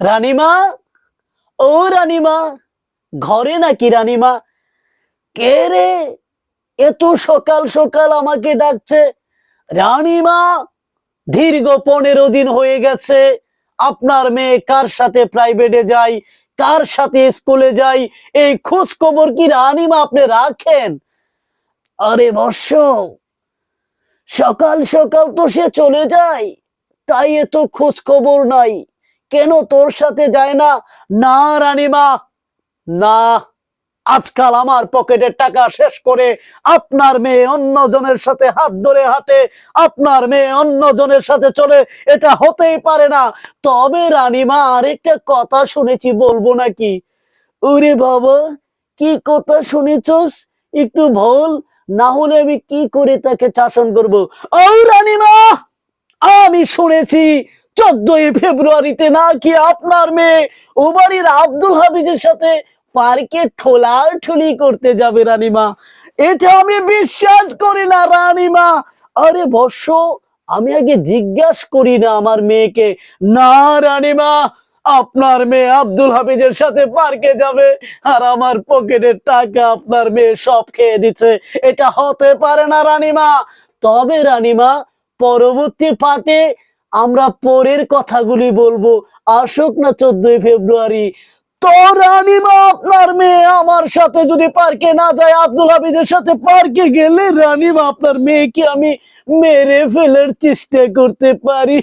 রানীমা, ও রানীমা, ঘরে নাকি রানীমা? কে রে এত সকাল সকাল আমাকে ডাকছে? রানীমা, দীর্ঘ 15 দিন হয়ে গেছে আপনার মেয়ে কার সাথে প্রাইভেটে যায়, কার সাথে স্কুলে যায়, এই খোঁজ খবর কি রানীমা আপনি রাখেন? আরে বর্ষ, সকাল সকাল তো সে চলে যায়, তাই এত খোঁজ খবর নাই। কেন তোর সাথে যায় না? না রানীমা, না, আজকাল আমার পকেটের টাকা শেষ করে আপনার মেয়ে অন্যজনের সাথে হাত ধরে হাঁটে, আপনার মেয়ে অন্যজনের সাথে চলে, এটা হতেই পারে না। তবে রানীমা, আরেকটা কথা শুনেছি, বলবো নাকি? ওরে বাবা, কি কথা শুনেছস? একটু বল, না হলে আমি কি করে তাকে শাসন করব। ও রানীমা, আমি শুনেছি 14 ফেব্রুয়ারিতে নাকি আপনার মেয়ে ও বাড়ির আব্দুল হাফিজের সাথে পার্কে ঠোলাঠুলি করতে যাবে রানীমা। এটা আমি বিশ্বাস করি না রানীমা। আরে বর্ষ, আমি আগে জিজ্ঞাসা করি না আমার মেয়েকে? না রানীমা, আপনার মেয়ে আব্দুল হাফিজের সাথে পার্কে যাবে আর আমার পকেটের টাকা আপনার মেয়ে সব খেয়ে দিচ্ছে, এটা হতে পারে না রানীমা। তবে রানীমা, পরবর্তী পার্টে আমরা পরের কথাগুলি বলবো। আসুক না 14 ফেব্রুয়ারি। তো রানীমা, আপনার মেয়ে আমার সাথে যদি পার্কে না যায়, আব্দুল হাফিজের সাথে পার্কে গেলে রানীমা আপনার মেয়েকে আমি মেরে ফেলার চেষ্টা করতে পারি।